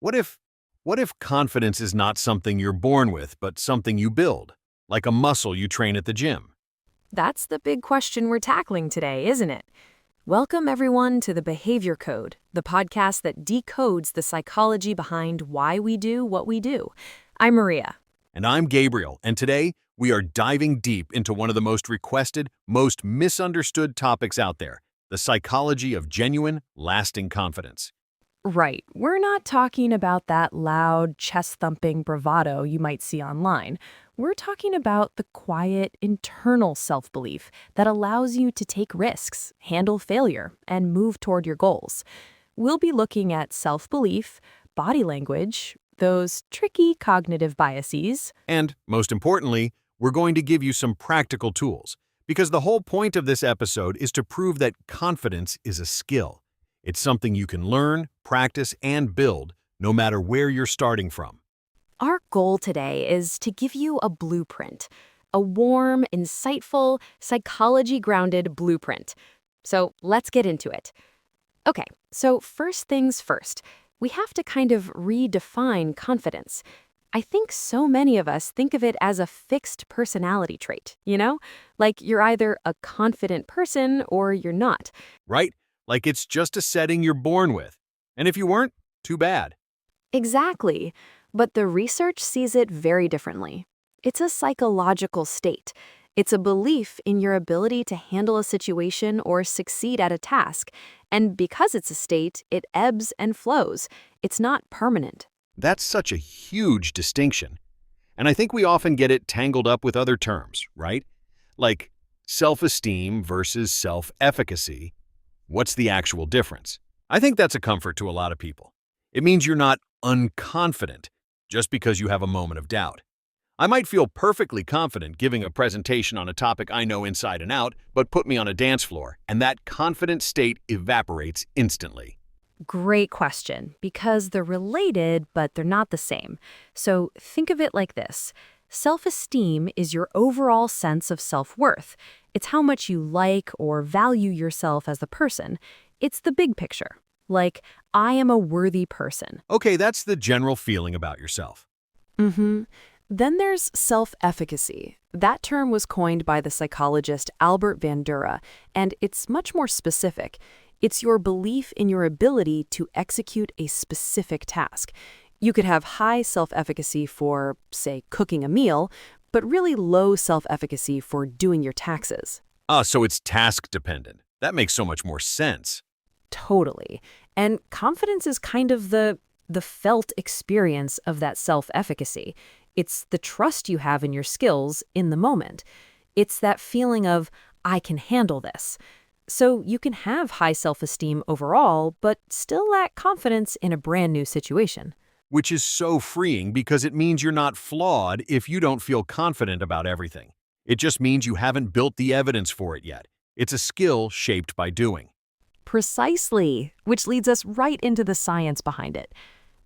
What if what if confidence is not something you're born with, but something you build, like a muscle you train at the gym? That's the big question we're tackling today, isn't it? Welcome, everyone, to the Behavior Code, the podcast that decodes the psychology behind why we do what we do. I'm Maria. And I'm Gabriel, and today we are diving deep into one of the most requested, most misunderstood topics out there, the psychology of genuine, lasting confidence. Right, we're not talking about that loud, chest-thumping bravado you might see online. We're talking about the quiet, internal self-belief that allows you to take risks, handle failure, and move toward your goals. We'll be looking at self-belief, body language, those tricky cognitive biases. And, most importantly, we're going to give you some practical tools, because the whole point of this episode is to prove that confidence is a skill. It's something you can learn, practice, and build, no matter where you're starting from. Our goal today is to give you a blueprint, a warm, insightful, psychology-grounded blueprint. So let's get into it. Okay, so first things first, we have to kind of redefine confidence. I think so many of us think of it as a fixed personality trait, you know? Like you're either a confident person or you're not. Right? Like it's just a setting you're born with. And if you weren't, too bad. Exactly. But the research sees it very differently. It's a psychological state. It's a belief in your ability to handle a situation or succeed at a task. And because it's a state, it ebbs and flows. It's not permanent. That's such a huge distinction. And I think we often get it tangled up with other terms, right? Like self-esteem versus self-efficacy. What's the actual difference? I think that's a comfort to a lot of people. It means you're not unconfident just because you have a moment of doubt. I might feel perfectly confident giving a presentation on a topic I know inside and out, but put me on a dance floor, and that confident state evaporates instantly. Great question, because they're related, but they're not the same. So think of it like this. Self-esteem is your overall sense of self-worth. It's how much you like or value yourself as a person. It's the big picture. Like, I am a worthy person. Okay, that's the general feeling about yourself. Mm-hmm. Then there's self-efficacy. That term was coined by the psychologist Albert Bandura, and it's much more specific. It's your belief in your ability to execute a specific task. You could have high self-efficacy for, say, cooking a meal, but really low self-efficacy for doing your taxes. So it's task-dependent. That makes so much more sense. Totally. And confidence is kind of the felt experience of that self-efficacy. It's the trust you have in your skills in the moment. It's that feeling of, I can handle this. So you can have high self-esteem overall, but still lack confidence in a brand new situation. Which is so freeing because it means you're not flawed if you don't feel confident about everything. It just means you haven't built the evidence for it yet. It's a skill shaped by doing. Precisely, which leads us right into the science behind it.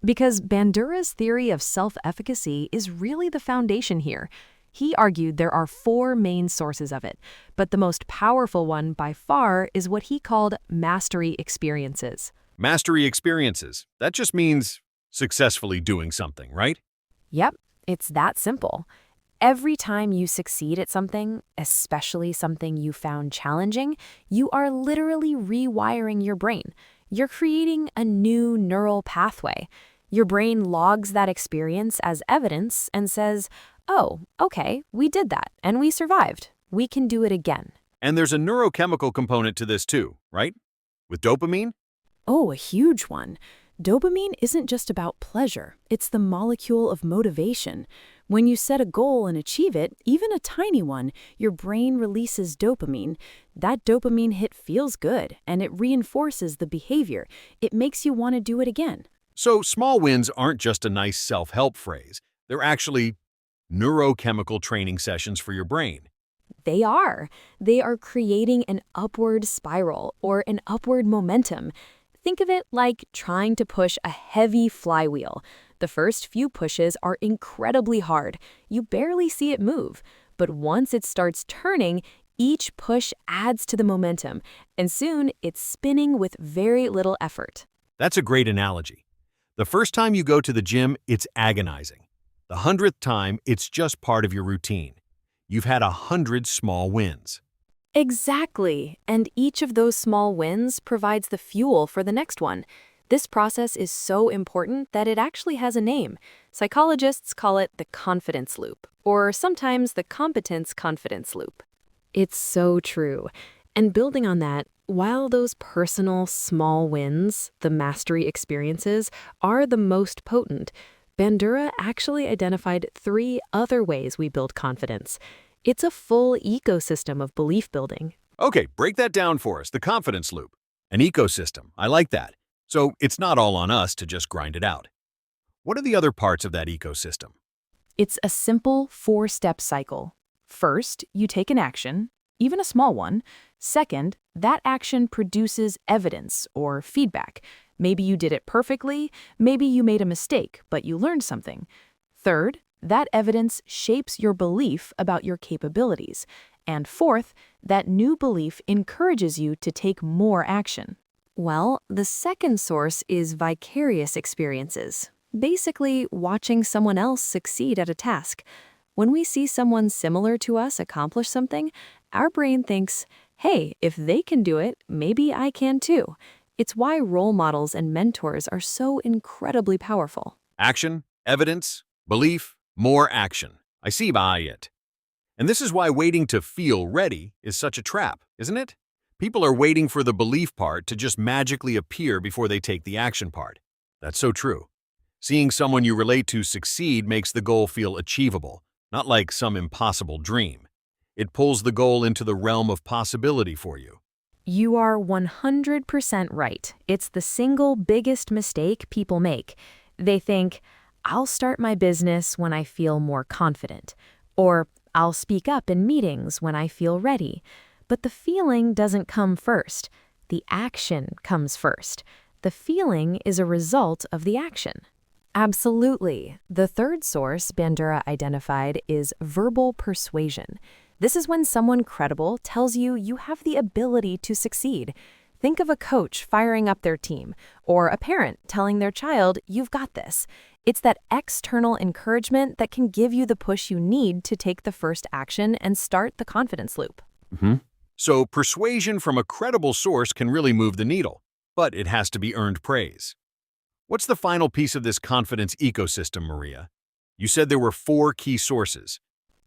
Because Bandura's theory of self-efficacy is really the foundation here. He argued there are 4 main sources of it, but the most powerful one by far is what he called mastery experiences. Mastery experiences. That just means successfully doing something, right? Yep, it's that simple. Every time you succeed at something, especially something you found challenging, you are literally rewiring your brain. You're creating a new neural pathway. Your brain logs that experience as evidence and says, oh, okay, we did that and we survived. We can do it again. And there's a neurochemical component to this too, right? With dopamine? Oh, a huge one. Dopamine isn't just about pleasure. It's the molecule of motivation. When you set a goal and achieve it, even a tiny one, your brain releases dopamine. That dopamine hit feels good, and it reinforces the behavior. It makes you want to do it again. So small wins aren't just a nice self-help phrase. They're actually neurochemical training sessions for your brain. They are. They are creating an upward spiral or an upward momentum. Think of it like trying to push a heavy flywheel. The first few pushes are incredibly hard. You barely see it move. But once it starts turning, each push adds to the momentum, and soon it's spinning with very little effort. That's a great analogy. The first time you go to the gym, it's agonizing. The 100th time, it's just part of your routine. You've had 100 small wins. Exactly, and each of those small wins provides the fuel for the next one. This process is so important that it actually has a name. Psychologists call it the confidence loop, or sometimes the competence confidence loop. It's so true. And building on that, while those personal small wins, the mastery experiences, are the most potent, Bandura actually identified 3 other ways we build confidence. It's a full ecosystem of belief building. Okay, break that down for us, the confidence loop. An ecosystem, I like that. So it's not all on us to just grind it out. What are the other parts of that ecosystem? It's a simple 4-step cycle. First, you take an action, even a small one. Second, that action produces evidence or feedback. Maybe you did it perfectly, maybe you made a mistake, but you learned something. Third, that evidence shapes your belief about your capabilities. And fourth, that new belief encourages you to take more action. Well, the second source is vicarious experiences, basically watching someone else succeed at a task. When we see someone similar to us accomplish something, our brain thinks, hey, if they can do it, maybe I can too. It's why role models and mentors are so incredibly powerful. Action, evidence, belief, more action. I see by it. And this is why waiting to feel ready is such a trap, isn't it? People are waiting for the belief part to just magically appear before they take the action part. That's so true. Seeing someone you relate to succeed makes the goal feel achievable, not like some impossible dream. It pulls the goal into the realm of possibility for you. You are 100% right. It's the single biggest mistake people make. They think, I'll start my business when I feel more confident, or I'll speak up in meetings when I feel ready. But the feeling doesn't come first. The action comes first. The feeling is a result of the action. Absolutely. The third source Bandura identified is verbal persuasion. This is when someone credible tells you you have the ability to succeed. Think of a coach firing up their team, or a parent telling their child, you've got this. It's that external encouragement that can give you the push you need to take the first action and start the confidence loop. So persuasion from a credible source can really move the needle, but it has to be earned praise. What's the final piece of this confidence ecosystem, Maria? You said there were 4 key sources.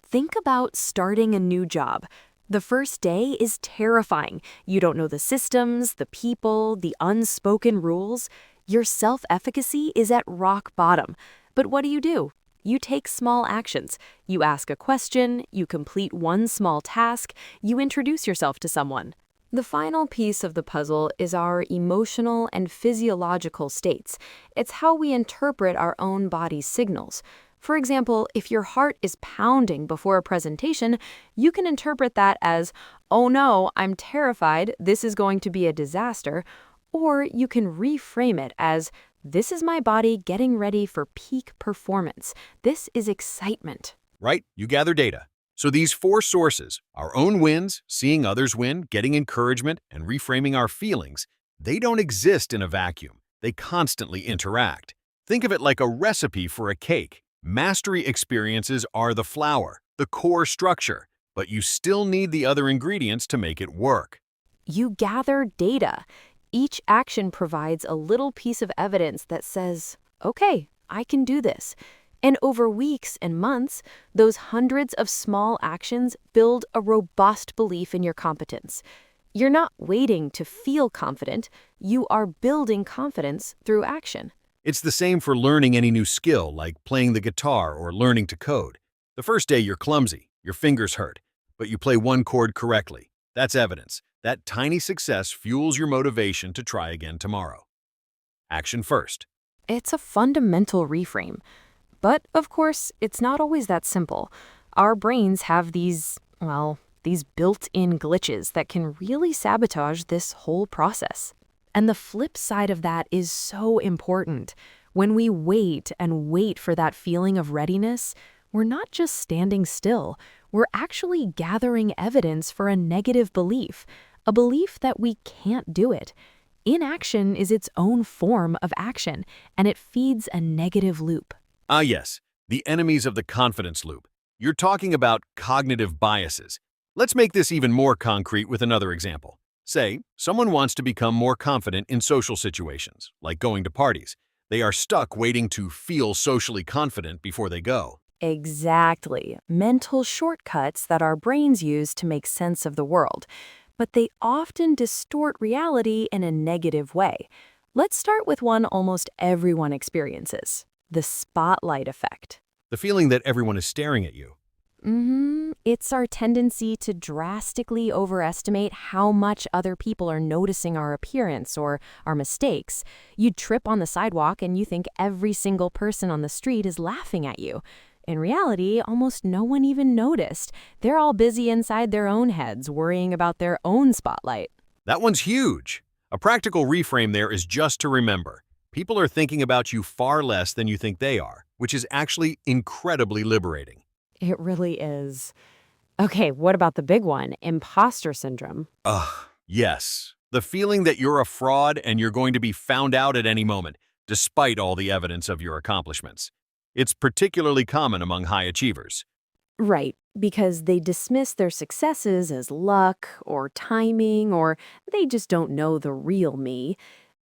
Think about starting a new job. The first day is terrifying. You don't know the systems, the people, the unspoken rules. Your self-efficacy is at rock bottom. But what do? You take small actions. You ask a question, you complete one small task, you introduce yourself to someone. The final piece of the puzzle is our emotional and physiological states. It's how we interpret our own body's signals. For example, if your heart is pounding before a presentation, you can interpret that as, oh no, I'm terrified, this is going to be a disaster. Or you can reframe it as, this is my body getting ready for peak performance. This is excitement. Right? You gather data. So these 4 sources, our own wins, seeing others win, getting encouragement, and reframing our feelings, they don't exist in a vacuum. They constantly interact. Think of it like a recipe for a cake. Mastery experiences are the flour, the core structure, but you still need the other ingredients to make it work. You gather data. Each action provides a little piece of evidence that says, okay, I can do this. And over weeks and months, those hundreds of small actions build a robust belief in your competence. You're not waiting to feel confident, you are building confidence through action. It's the same for learning any new skill, like playing the guitar or learning to code. The first day you're clumsy, your fingers hurt, but you play one chord correctly. That's evidence. That tiny success fuels your motivation to try again tomorrow. Action first. It's a fundamental reframe. But, of course, it's not always that simple. Our brains have these built-in glitches that can really sabotage this whole process. And the flip side of that is so important. When we wait and wait for that feeling of readiness, we're not just standing still. We're actually gathering evidence for a negative belief, a belief that we can't do it. Inaction is its own form of action, and it feeds a negative loop. Ah, yes, the enemies of the confidence loop. You're talking about cognitive biases. Let's make this even more concrete with another example. Say, someone wants to become more confident in social situations, like going to parties. They are stuck waiting to feel socially confident before they go. Exactly. Mental shortcuts that our brains use to make sense of the world. But they often distort reality in a negative way. Let's start with one almost everyone experiences: the spotlight effect. The feeling that everyone is staring at you. It's our tendency to drastically overestimate how much other people are noticing our appearance or our mistakes. You trip on the sidewalk and you think every single person on the street is laughing at you. In reality, almost no one even noticed. They're all busy inside their own heads, worrying about their own spotlight. That one's huge. A practical reframe there is just to remember. People are thinking about you far less than you think they are, which is actually incredibly liberating. It really is. Okay, what about the big one, imposter syndrome? Ugh, yes. The feeling that you're a fraud and you're going to be found out at any moment, despite all the evidence of your accomplishments. It's particularly common among high achievers. Right, because they dismiss their successes as luck or timing, or they just don't know the real me.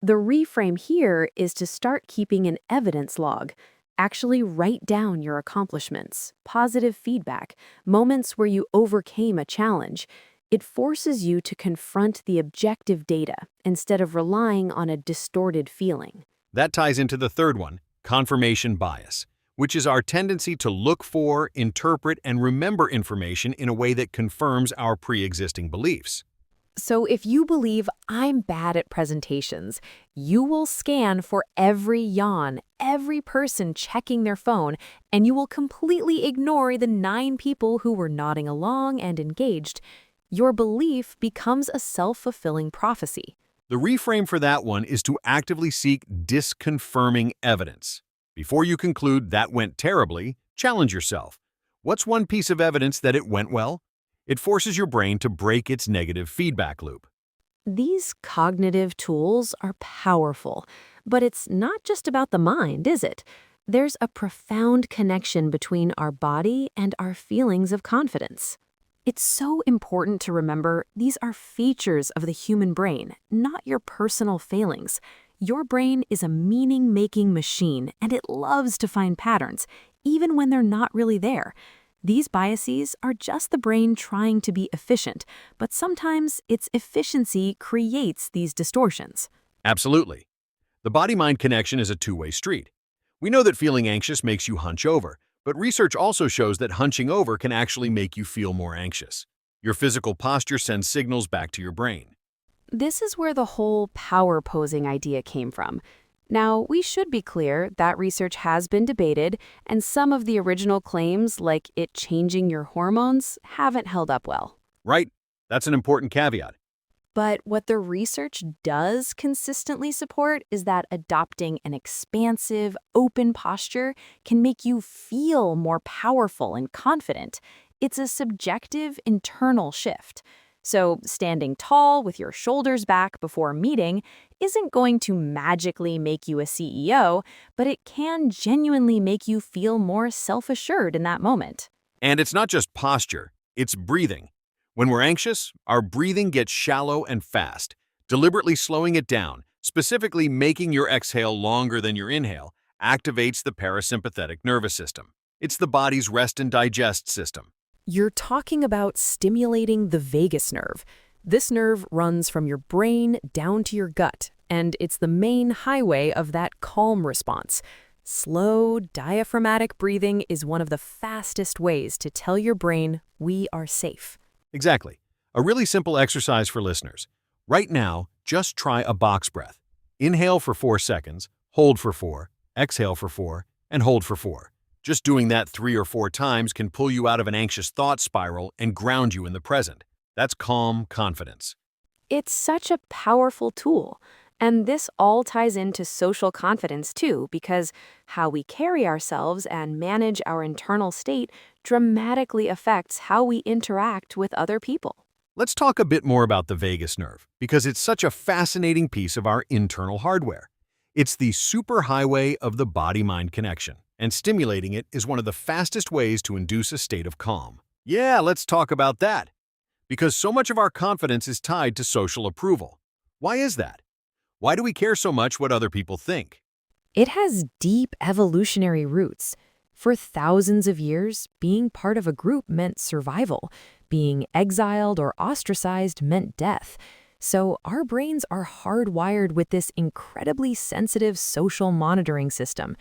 The reframe here is to start keeping an evidence log. Actually write down your accomplishments, positive feedback, moments where you overcame a challenge. It forces you to confront the objective data instead of relying on a distorted feeling. That ties into the third one, confirmation bias, which is our tendency to look for, interpret, and remember information in a way that confirms our pre-existing beliefs. So if you believe I'm bad at presentations, you will scan for every yawn, every person checking their phone, and you will completely ignore the 9 people who were nodding along and engaged. Your belief becomes a self-fulfilling prophecy. The reframe for that one is to actively seek disconfirming evidence. Before you conclude that went terribly, challenge yourself. What's one piece of evidence that it went well? It forces your brain to break its negative feedback loop. These cognitive tools are powerful, but it's not just about the mind, is it? There's a profound connection between our body and our feelings of confidence. It's so important to remember these are features of the human brain, not your personal failings. Your brain is a meaning-making machine, and it loves to find patterns, even when they're not really there. These biases are just the brain trying to be efficient, but sometimes its efficiency creates these distortions. Absolutely. The body-mind connection is a two-way street. We know that feeling anxious makes you hunch over, but research also shows that hunching over can actually make you feel more anxious. Your physical posture sends signals back to your brain. This is where the whole power posing idea came from. Now, we should be clear that research has been debated, and some of the original claims, like it changing your hormones, haven't held up well. Right? That's an important caveat. But what the research does consistently support is that adopting an expansive, open posture can make you feel more powerful and confident. It's a subjective internal shift. So standing tall with your shoulders back before a meeting isn't going to magically make you a CEO, but it can genuinely make you feel more self-assured in that moment. And it's not just posture, it's breathing. When we're anxious, our breathing gets shallow and fast. Deliberately slowing it down, specifically making your exhale longer than your inhale, activates the parasympathetic nervous system. It's the body's rest and digest system. You're talking about stimulating the vagus nerve. This nerve runs from your brain down to your gut, and it's the main highway of that calm response. Slow, diaphragmatic breathing is one of the fastest ways to tell your brain we are safe. Exactly. A really simple exercise for listeners. Right now, just try a box breath. Inhale for 4 seconds, hold for 4, exhale for 4, and hold for 4. Just doing that 3 or 4 times can pull you out of an anxious thought spiral and ground you in the present. That's calm confidence. It's such a powerful tool. And this all ties into social confidence too, because how we carry ourselves and manage our internal state dramatically affects how we interact with other people. Let's talk a bit more about the vagus nerve, because it's such a fascinating piece of our internal hardware. It's the superhighway of the body-mind connection, and stimulating it is one of the fastest ways to induce a state of calm. Yeah, let's talk about that. Because so much of our confidence is tied to social approval. Why is that? Why do we care so much what other people think? It has deep evolutionary roots. For thousands of years, being part of a group meant survival. Being exiled or ostracized meant death. So our brains are hardwired with this incredibly sensitive social monitoring system.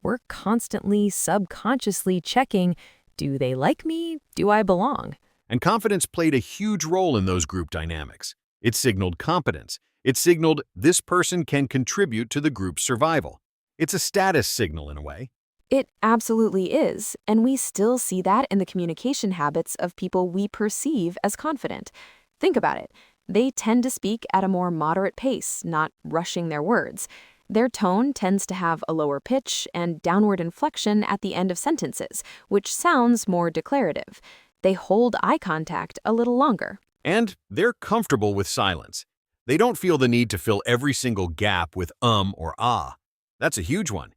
We're constantly, subconsciously checking, do they like me? Do I belong? And confidence played a huge role in those group dynamics. It signaled competence. It signaled this person can contribute to the group's survival. It's a status signal in a way. It absolutely is, and we still see that in the communication habits of people we perceive as confident. Think about it. They tend to speak at a more moderate pace, not rushing their words. Their tone tends to have a lower pitch and downward inflection at the end of sentences, which sounds more declarative. They hold eye contact a little longer. And they're comfortable with silence. They don't feel the need to fill every single gap with or ah. That's a huge one.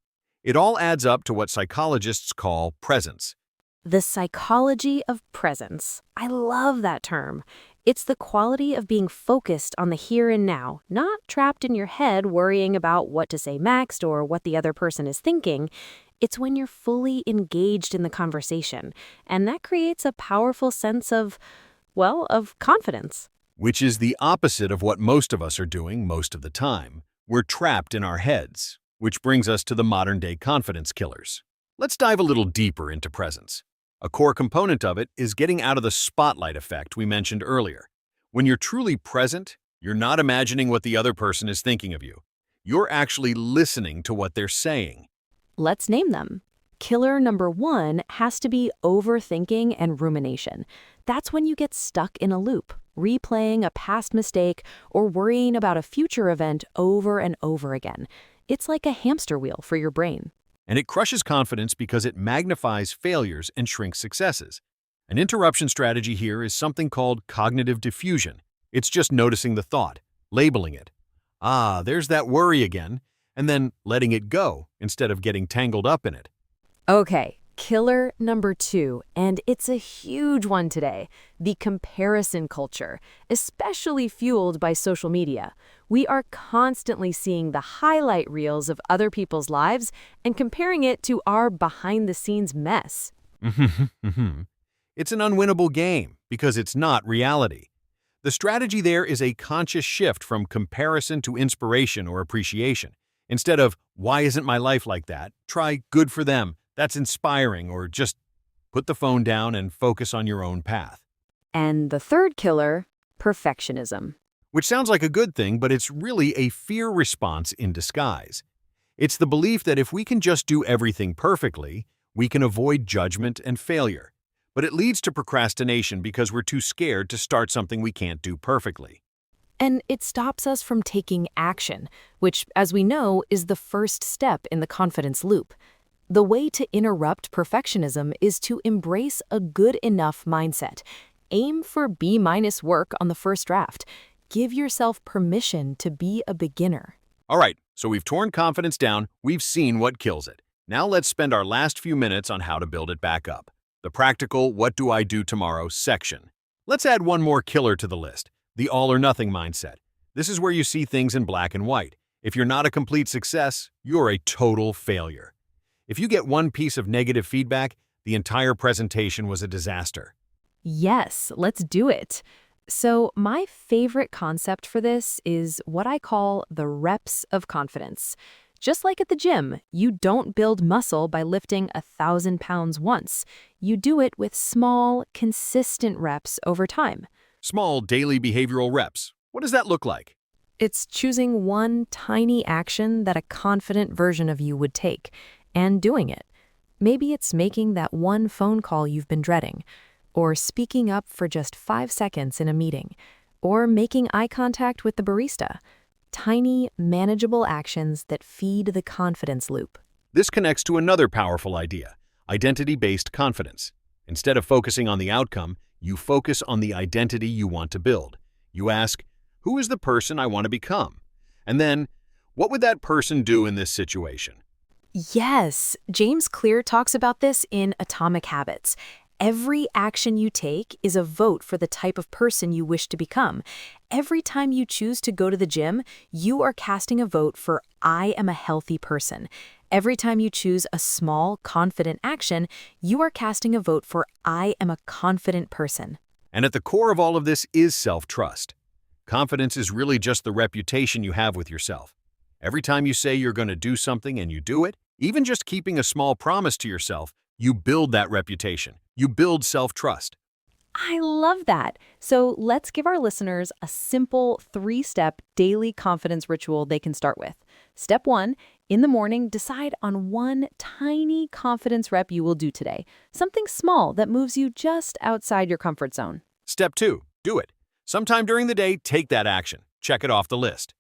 It all adds up to what psychologists call presence. The psychology of presence. I love that term. It's the quality of being focused on the here and now, not trapped in your head worrying about what to say next or what the other person is thinking. It's when you're fully engaged in the conversation, and that creates a powerful sense of confidence. Which is the opposite of what most of us are doing most of the time. We're trapped in our heads, which brings us to the modern-day confidence killers. Let's dive a little deeper into presence. A core component of it is getting out of the spotlight effect we mentioned earlier. When you're truly present, you're not imagining what the other person is thinking of you. You're actually listening to what they're saying. Let's name them. Killer number 1 has to be overthinking and rumination. That's when you get stuck in a loop, replaying a past mistake or worrying about a future event over and over again. It's like a hamster wheel for your brain. And it crushes confidence because it magnifies failures and shrinks successes. An interruption strategy here is something called cognitive diffusion. It's just noticing the thought, labeling it. Ah, there's that worry again, and then letting it go instead of getting tangled up in it. Okay, killer number 2, and it's a huge one today, the comparison culture, especially fueled by social media. We are constantly seeing the highlight reels of other people's lives and comparing it to our behind-the-scenes mess. It's an unwinnable game because it's not reality. The strategy there is a conscious shift from comparison to inspiration or appreciation. Instead of, why isn't my life like that? Try, good for them. That's inspiring, or just put the phone down and focus on your own path. And the third killer, perfectionism. Which sounds like a good thing, but it's really a fear response in disguise. It's the belief that if we can just do everything perfectly, we can avoid judgment and failure. But it leads to procrastination because we're too scared to start something we can't do perfectly. And it stops us from taking action, which, as we know, is the first step in the confidence loop. The way to interrupt perfectionism is to embrace a good enough mindset. Aim for B- work on the first draft. Give yourself permission to be a beginner. All right, so we've torn confidence down, we've seen what kills it. Now let's spend our last few minutes on how to build it back up. The practical what do I do tomorrow section. Let's add one more killer to the list, the all or nothing mindset. This is where you see things in black and white. If you're not a complete success, you're a total failure. If you get one piece of negative feedback, the entire presentation was a disaster. Yes, let's do it. So my favorite concept for this is what I call the reps of confidence. Just like at the gym, you don't build muscle by lifting 1,000 pounds once. You do it with small, consistent reps over time. Small daily behavioral reps. What does that look like? It's choosing one tiny action that a confident version of you would take and doing it. Maybe it's making that one phone call you've been dreading, or speaking up for just 5 seconds in a meeting, or making eye contact with the barista. Tiny, manageable actions that feed the confidence loop. This connects to another powerful idea, identity-based confidence. Instead of focusing on the outcome, You focus on the identity you want to build. You ask, who is the person I want to become? And then, what would that person do in this situation? Yes, James Clear talks about this in Atomic Habits. Every action you take is a vote for the type of person you wish to become. Every time you choose to go to the gym, you are casting a vote for I am a healthy person. Every time you choose a small, confident action, you are casting a vote for I am a confident person. And at the core of all of this is self-trust. Confidence is really just the reputation you have with yourself. Every time you say you're going to do something and you do it, even just keeping a small promise to yourself, you build that reputation. You build self-trust. I love that. So let's give our listeners a simple 3-step daily confidence ritual they can start with. Step 1, in the morning, decide on one tiny confidence rep you will do today. Something small that moves you just outside your comfort zone. Step 2, do it. Sometime during the day, take that action. Check it off the list.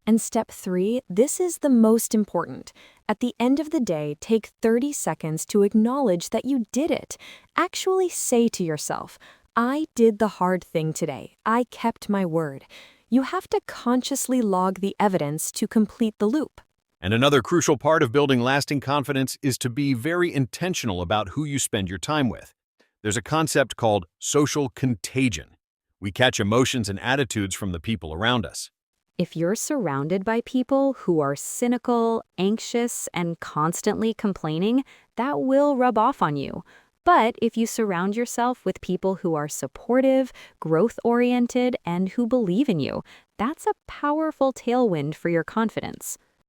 And step 3, this is the most important. At the end of the day, take 30 seconds to acknowledge that you did it. Actually say to yourself, I did the hard thing today. I kept my word. You have to consciously log the evidence to complete the loop. And another crucial part of building lasting confidence is to be very intentional about who you spend your time with. There's a concept called social contagion. We catch emotions and attitudes from the people around us. If you're surrounded by people who are cynical, anxious, and constantly complaining, that will rub off on you. But if you surround yourself with people who are supportive, growth-oriented, and who believe in you, that's a powerful tailwind for your confidence.